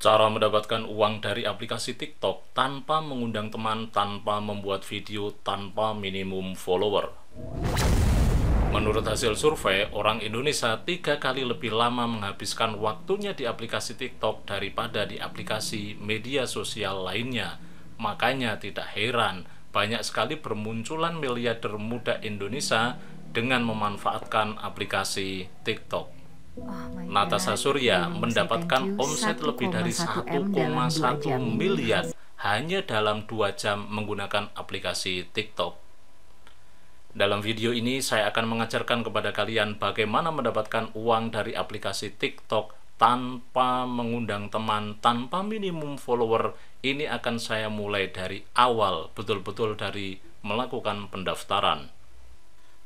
Cara mendapatkan uang dari aplikasi TikTok tanpa mengundang teman, tanpa membuat video, tanpa minimum follower. Menurut hasil survei, orang Indonesia 3 kali lebih lama menghabiskan waktunya di aplikasi TikTok daripada di aplikasi media sosial lainnya. Makanya tidak heran, banyak sekali bermunculan miliarder muda Indonesia dengan memanfaatkan aplikasi TikTok. Oh my Natasha God, Surya belum saya thank mendapatkan you omset lebih dari 1,1 M dalam 2 1,1 jam ini. miliar hanya dalam 2 jam menggunakan aplikasi TikTok. Dalam video ini saya akan mengajarkan kepada kalian bagaimana mendapatkan uang dari aplikasi TikTok tanpa mengundang teman, tanpa minimum follower. Ini akan saya mulai dari awal, betul-betul dari melakukan pendaftaran.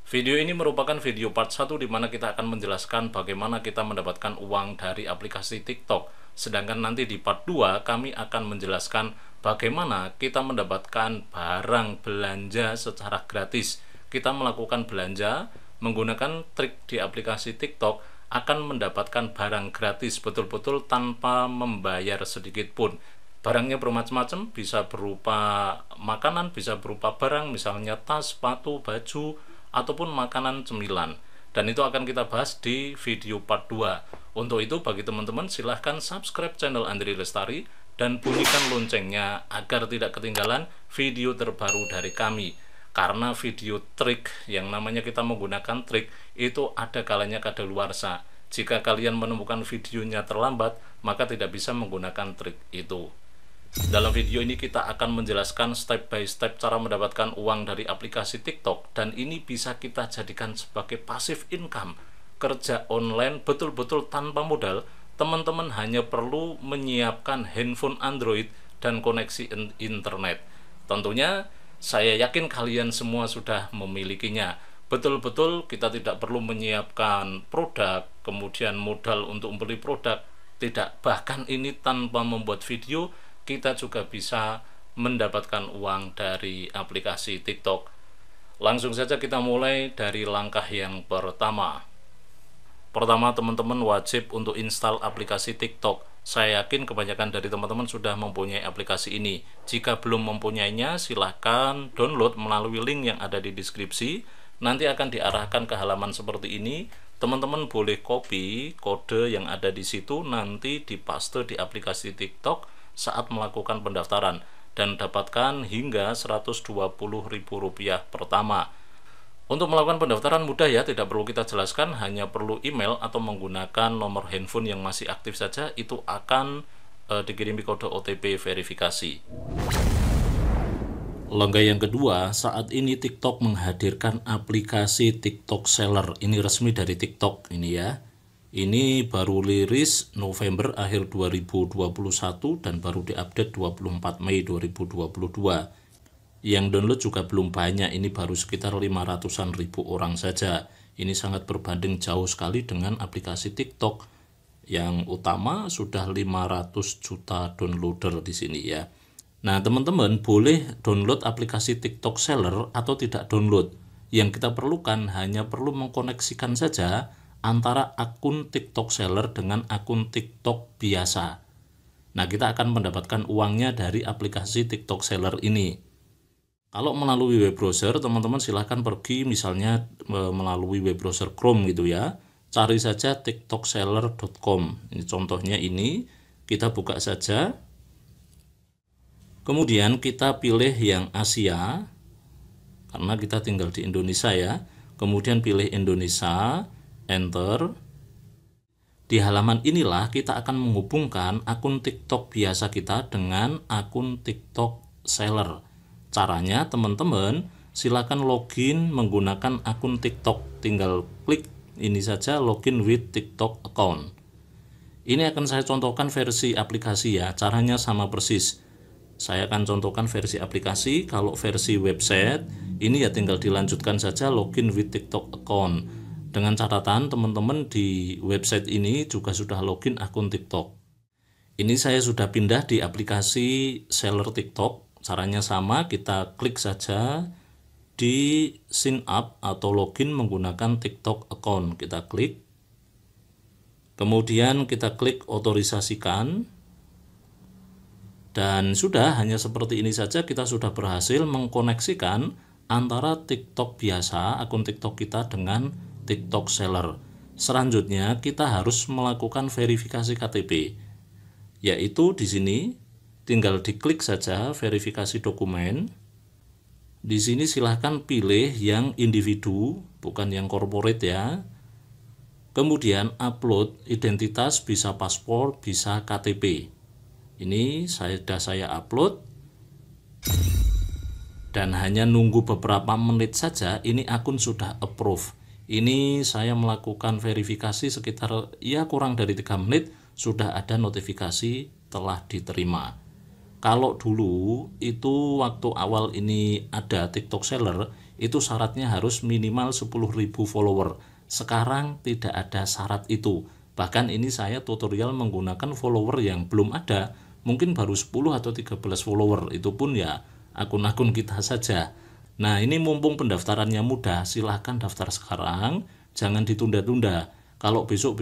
Video ini merupakan video part 1 di mana kita akan menjelaskan bagaimana kita mendapatkan uang dari aplikasi TikTok. Sedangkan nanti di part 2 kami akan menjelaskan bagaimana kita mendapatkan barang belanja secara gratis. Kita melakukan belanja menggunakan trik di aplikasi TikTok akan mendapatkan barang gratis betul-betul tanpa membayar sedikit pun. Barangnya bermacam-macam, bisa berupa makanan, bisa berupa barang, misalnya tas, sepatu, baju, ataupun makanan cemilan. Dan itu akan kita bahas di video part 2. Untuk itu bagi teman-teman silahkan subscribe channel Andri Lestari dan bunyikan loncengnya agar tidak ketinggalan video terbaru dari kami. Karena video trik yang namanya kita menggunakan trik itu ada kalanya kadaluarsa. Jika kalian menemukan videonya terlambat, maka tidak bisa menggunakan trik itu. Dalam video ini kita akan menjelaskan step by step cara mendapatkan uang dari aplikasi TikTok, dan ini bisa kita jadikan sebagai passive income, kerja online betul-betul tanpa modal. Teman-teman hanya perlu menyiapkan handphone Android dan koneksi internet. Tentunya saya yakin kalian semua sudah memilikinya. Betul-betul kita tidak perlu menyiapkan produk, kemudian modal untuk membeli produk. Tidak, bahkan ini tanpa membuat video kita juga bisa mendapatkan uang dari aplikasi TikTok. Langsung saja kita mulai dari langkah yang pertama. Pertama, teman-teman wajib untuk install aplikasi TikTok. Saya yakin kebanyakan dari teman-teman sudah mempunyai aplikasi ini. Jika belum mempunyainya, silahkan download melalui link yang ada di deskripsi. Nanti akan diarahkan ke halaman seperti ini. Teman-teman boleh copy kode yang ada di situ, nanti dipaste di aplikasi TikTok saat melakukan pendaftaran, dan dapatkan hingga Rp120.000 pertama. Untuk melakukan pendaftaran mudah ya, tidak perlu kita jelaskan, hanya perlu email atau menggunakan nomor handphone yang masih aktif saja, itu akan dikirimi kode OTP verifikasi. Langkah yang kedua, saat ini TikTok menghadirkan aplikasi TikTok Seller. Ini resmi dari TikTok ini ya. Ini baru rilis November akhir 2021 dan baru diupdate 24 Mei 2022. Yang download juga belum banyak, ini baru sekitar 500-an ribu orang saja. Ini sangat berbanding jauh sekali dengan aplikasi TikTok yang utama sudah 500 juta downloader di sini ya. Nah, teman-teman boleh download aplikasi TikTok Seller atau tidak download. Yang kita perlukan hanya perlu mengkoneksikan saja antara akun TikTok Seller dengan akun TikTok biasa. Nah, kita akan mendapatkan uangnya dari aplikasi TikTok Seller ini. Kalau melalui web browser, teman-teman silahkan pergi misalnya melalui web browser Chrome gitu ya. Cari saja tiktokseller.com. Ini contohnya ini, kita buka saja. Kemudian kita pilih yang Asia, karena kita tinggal di Indonesia ya. Kemudian pilih Indonesia, enter. Di halaman inilah kita akan menghubungkan akun TikTok biasa kita dengan akun TikTok Seller. Caranya teman-teman silakan login menggunakan akun TikTok. Tinggal klik ini saja, login with TikTok account. Ini akan saya contohkan versi aplikasi ya. Caranya sama persis. Saya akan contohkan versi aplikasi. Kalau versi website ini ya tinggal dilanjutkan saja login with TikTok account. Dengan catatan teman-teman di website ini juga sudah login akun TikTok. Ini saya sudah pindah di aplikasi Seller TikTok. Caranya sama, kita klik saja di sign up atau login menggunakan TikTok account. Kita klik. Kemudian kita klik otorisasikan. Dan sudah, hanya seperti ini saja kita sudah berhasil mengkoneksikan antara TikTok biasa, akun TikTok kita dengan TikTok seller. Selanjutnya kita harus melakukan verifikasi KTP, yaitu di sini tinggal diklik saja verifikasi dokumen. Di sini silahkan pilih yang individu, bukan yang corporate ya. Kemudian upload identitas, bisa paspor, bisa KTP. Ini sudah saya upload dan hanya nunggu beberapa menit saja ini akun sudah approve. Ini saya melakukan verifikasi sekitar kurang dari 3 menit sudah ada notifikasi telah diterima. Kalau dulu itu waktu awal ini ada TikTok seller itu syaratnya harus minimal 10.000 follower. Sekarang tidak ada syarat itu. Bahkan ini saya tutorial menggunakan follower yang belum ada, mungkin baru 10 atau 13 follower, itu pun ya akun-akun kita saja. Nah, ini mumpung pendaftarannya mudah, silahkan daftar sekarang, jangan ditunda-tunda. Kalau besok,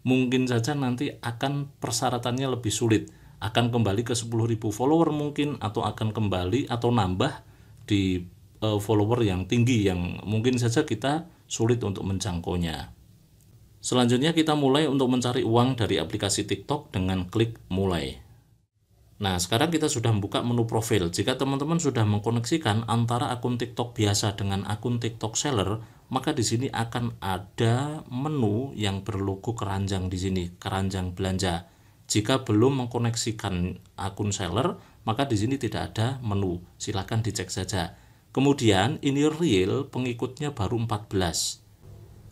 mungkin saja nanti akan persyaratannya lebih sulit, akan kembali ke 10.000 follower mungkin, atau akan kembali atau nambah di follower yang tinggi yang mungkin saja kita sulit untuk menjangkaunya. Selanjutnya kita mulai untuk mencari uang dari aplikasi TikTok dengan klik mulai. Nah, sekarang kita sudah membuka menu profil. Jika teman-teman sudah mengkoneksikan antara akun TikTok biasa dengan akun TikTok seller, maka di sini akan ada menu yang berlogo keranjang di sini, keranjang belanja. Jika belum mengkoneksikan akun seller, maka di sini tidak ada menu. Silakan dicek saja. Kemudian ini real pengikutnya baru 14.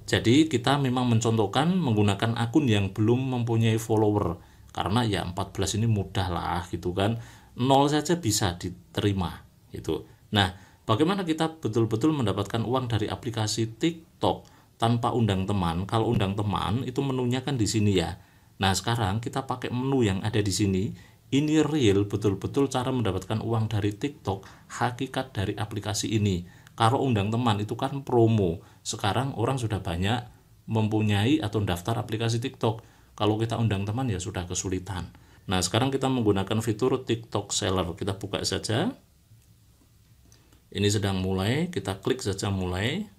Jadi kita memang mencontohkan menggunakan akun yang belum mempunyai follower, karena ya 14 ini mudah lah gitu kan, 0 saja bisa diterima gitu. Nah, bagaimana kita betul-betul mendapatkan uang dari aplikasi TikTok tanpa undang teman? Kalau undang teman itu menunya kan di sini ya. Nah, sekarang kita pakai menu yang ada di sini. Ini real betul-betul cara mendapatkan uang dari TikTok, hakikat dari aplikasi ini. Kalau undang teman itu kan promo. Sekarang orang sudah banyak mempunyai atau daftar aplikasi TikTok. Kalau kita undang teman ya sudah kesulitan. Nah, sekarang kita menggunakan fitur TikTok seller. Kita buka saja. Ini sedang mulai, kita klik saja mulai.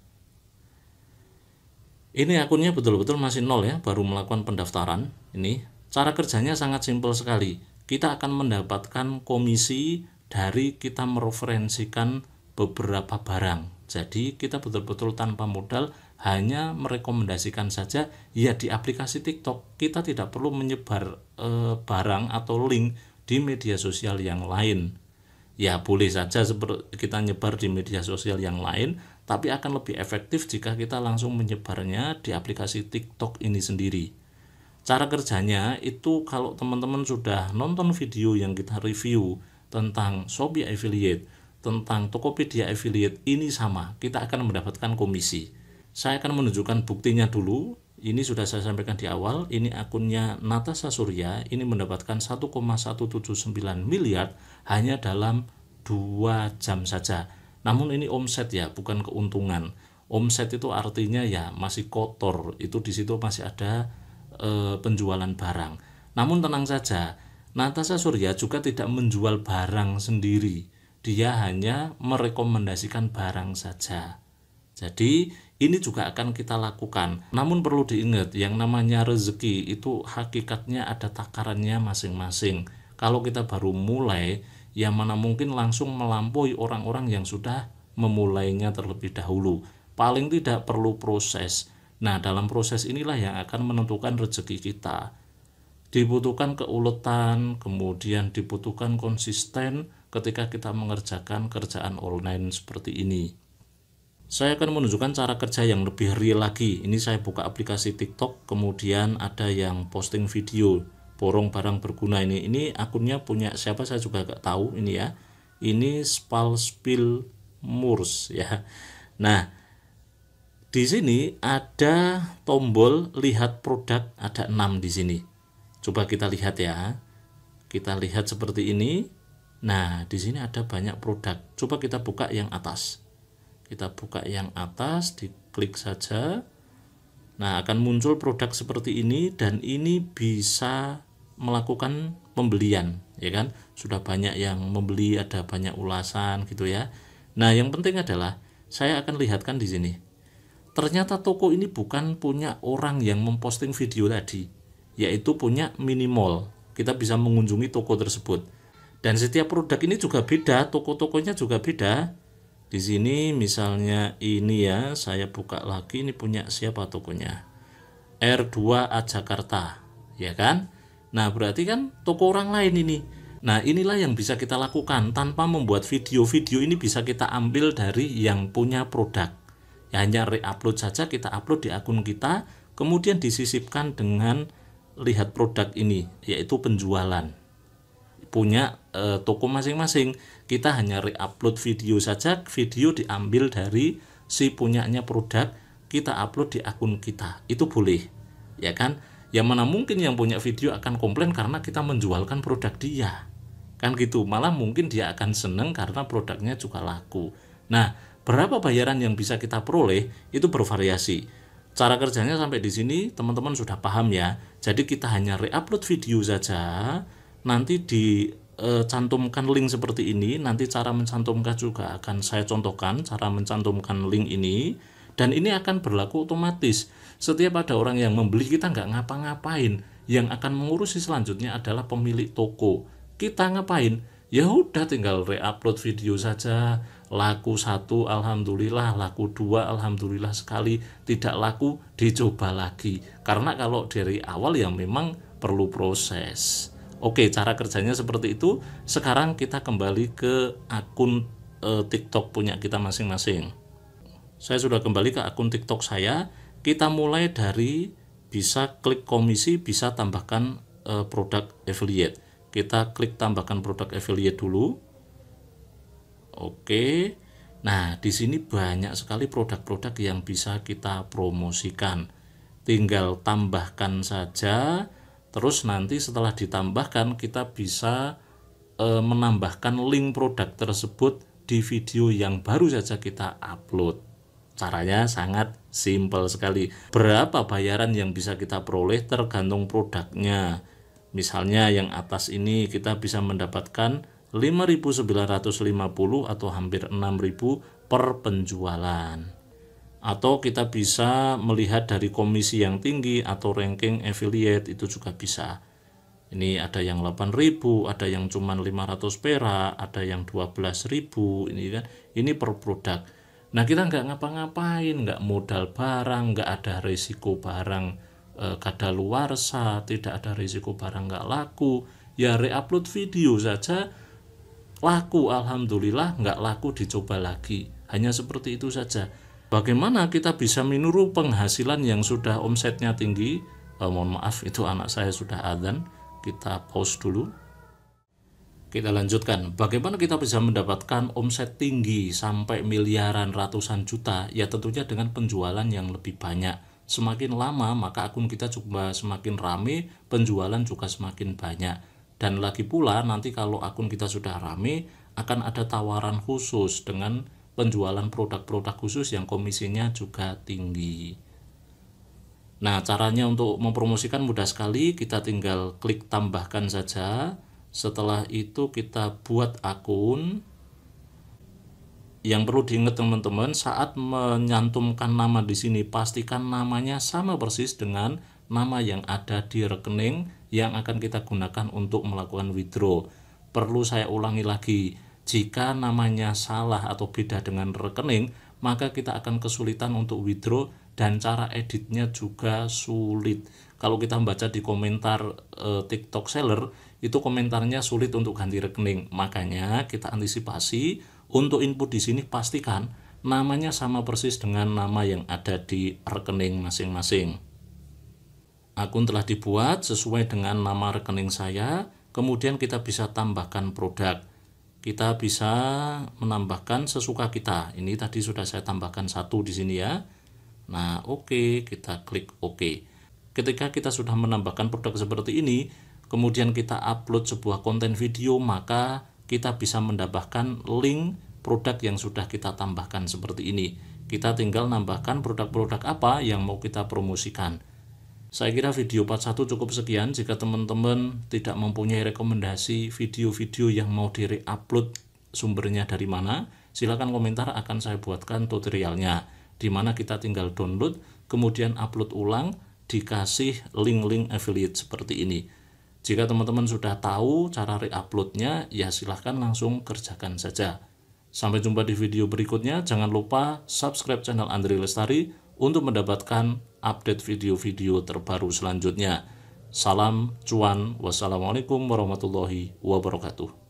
Ini akunnya betul-betul masih 0 ya, baru melakukan pendaftaran. Ini cara kerjanya sangat simpel sekali. Kita akan mendapatkan komisi dari kita mereferensikan beberapa barang. Jadi kita betul-betul tanpa modal, hanya merekomendasikan saja ya di aplikasi TikTok. Kita tidak perlu menyebar barang atau link di media sosial yang lain. Ya boleh saja seperti kita nyebar di media sosial yang lain, tapi akan lebih efektif jika kita langsung menyebarnya di aplikasi TikTok ini sendiri. Cara kerjanya itu kalau teman-teman sudah nonton video yang kita review tentang Shopee Affiliate, tentang Tokopedia Affiliate, ini sama, kita akan mendapatkan komisi. Saya akan menunjukkan buktinya dulu. Ini sudah saya sampaikan di awal. Ini akunnya Natasha Surya, ini mendapatkan 1,179 miliar hanya dalam 2 jam saja. Namun ini omset ya, bukan keuntungan. Omset itu artinya ya masih kotor, itu di situ masih ada penjualan barang. Namun tenang saja, Natasha Surya juga tidak menjual barang sendiri. Dia hanya merekomendasikan barang saja. Jadi ini juga akan kita lakukan. Namun perlu diingat, yang namanya rezeki itu hakikatnya ada takarannya masing-masing. Kalau kita baru mulai, ya mana mungkin langsung melampaui orang-orang yang sudah memulainya terlebih dahulu. Paling tidak perlu proses. Nah, dalam proses inilah yang akan menentukan rezeki kita. Dibutuhkan keuletan, kemudian dibutuhkan konsisten ketika kita mengerjakan kerjaan online seperti ini. Saya akan menunjukkan cara kerja yang lebih real lagi. Ini saya buka aplikasi TikTok, kemudian ada yang posting video borong barang berguna ini. Ini akunnya punya siapa saya juga gak tahu ini ya. Ini Spalspil Murs ya. Nah, di sini ada tombol lihat produk, ada 6 di sini. Coba kita lihat ya. Kita lihat seperti ini. Nah, di sini ada banyak produk. Coba kita buka yang atas. Kita buka yang atas, diklik saja. Nah, akan muncul produk seperti ini dan ini bisa melakukan pembelian, ya kan? Sudah banyak yang membeli, ada banyak ulasan gitu ya. Nah, yang penting adalah saya akan lihatkan di sini. Ternyata toko ini bukan punya orang yang memposting video tadi, yaitu punya Minimall. Kita bisa mengunjungi toko tersebut. Dan setiap produk ini juga beda, toko-tokonya juga beda. Di sini misalnya ini ya, saya buka lagi, ini punya siapa tokonya? R2A Jakarta, ya kan? Nah, berarti kan toko orang lain ini. Nah, inilah yang bisa kita lakukan tanpa membuat video. Video ini bisa kita ambil dari yang punya produk. Ya, hanya re-upload saja, kita upload di akun kita, kemudian disisipkan dengan lihat produk ini, yaitu penjualan. Punya toko masing-masing. Kita hanya re-upload video saja, video diambil dari si punyanya produk, kita upload di akun kita. Itu boleh, ya kan? Yang mana mungkin yang punya video akan komplain karena kita menjualkan produk dia, kan gitu. Malah mungkin dia akan seneng karena produknya juga laku. Nah, berapa bayaran yang bisa kita peroleh itu bervariasi. Cara kerjanya sampai di sini teman-teman sudah paham ya. Jadi kita hanya re-upload video saja, nanti dicantumkan link seperti ini. Nanti cara mencantumkan juga akan saya contohkan cara mencantumkan link ini, dan ini akan berlaku otomatis. Setiap ada orang yang membeli, kita nggak ngapa-ngapain. Yang akan mengurusi selanjutnya adalah pemilik toko. Kita ngapain? Ya udah tinggal re-upload video saja. Laku 1 alhamdulillah, laku 2 alhamdulillah, sekali tidak laku dicoba lagi. Karena kalau dari awal yang memang perlu proses. Oke, cara kerjanya seperti itu. Sekarang kita kembali ke akun TikTok punya kita masing-masing. Saya sudah kembali ke akun TikTok saya. Kita mulai dari bisa klik komisi, bisa tambahkan produk affiliate. Kita klik tambahkan produk affiliate dulu. Oke. Nah, di sini banyak sekali produk-produk yang bisa kita promosikan. Tinggal tambahkan saja. Terus nanti setelah ditambahkan, kita bisa menambahkan link produk tersebut di video yang baru saja kita upload. Caranya sangat simpel sekali. Berapa bayaran yang bisa kita peroleh tergantung produknya. Misalnya yang atas ini kita bisa mendapatkan 5.950 atau hampir 6.000 per penjualan. Atau kita bisa melihat dari komisi yang tinggi atau ranking affiliate, itu juga bisa. Ini ada yang 8.000, ada yang cuma 500 perak, ada yang 12.000, ini kan. Ini per produk. Nah, kita nggak ngapa-ngapain, nggak modal barang, nggak ada risiko barang kadaluarsa, tidak ada risiko barang nggak laku. Ya re-upload video saja, laku alhamdulillah, nggak laku dicoba lagi. Hanya seperti itu saja. Bagaimana kita bisa meniru penghasilan yang sudah omsetnya tinggi? Mohon maaf, itu anak saya sudah adzan. Kita pause dulu. Kita lanjutkan. Bagaimana kita bisa mendapatkan omset tinggi sampai miliaran, ratusan juta? Ya tentunya dengan penjualan yang lebih banyak. Semakin lama maka akun kita juga semakin rame, penjualan juga semakin banyak. Dan lagi pula nanti kalau akun kita sudah rame, akan ada tawaran khusus dengan penjualan produk-produk khusus yang komisinya juga tinggi. Nah, caranya untuk mempromosikan mudah sekali. Kita tinggal klik tambahkan saja. Setelah itu kita buat akun. Yang perlu diingat teman-teman, saat menyantumkan nama di sini, pastikan namanya sama persis dengan nama yang ada di rekening yang akan kita gunakan untuk melakukan withdraw. Perlu saya ulangi lagi, jika namanya salah atau beda dengan rekening, maka kita akan kesulitan untuk withdraw dan cara editnya juga sulit. Kalau kita membaca di komentar TikTok seller, itu komentarnya sulit untuk ganti rekening. Makanya kita antisipasi untuk input di sini, pastikan namanya sama persis dengan nama yang ada di rekening masing-masing. Akun telah dibuat sesuai dengan nama rekening saya. Kemudian kita bisa tambahkan produk. Kita bisa menambahkan sesuka kita. Ini tadi sudah saya tambahkan 1 di sini ya. Nah, oke, kita klik oke. Ketika kita sudah menambahkan produk seperti ini, kemudian kita upload sebuah konten video, maka kita bisa mendapatkan link produk yang sudah kita tambahkan seperti ini. Kita tinggal nambahkan produk-produk apa yang mau kita promosikan. Saya kira video part 1 cukup sekian. Jika teman-teman tidak mempunyai rekomendasi video-video yang mau di-upload sumbernya dari mana, silakan komentar, akan saya buatkan tutorialnya, di mana kita tinggal download, kemudian upload ulang, dikasih link-link affiliate seperti ini. Jika teman-teman sudah tahu cara re-uploadnya, ya silahkan langsung kerjakan saja. Sampai jumpa di video berikutnya. Jangan lupa subscribe channel Andri Lestari untuk mendapatkan update video-video terbaru selanjutnya. Salam cuan. Wassalamualaikum warahmatullahi wabarakatuh.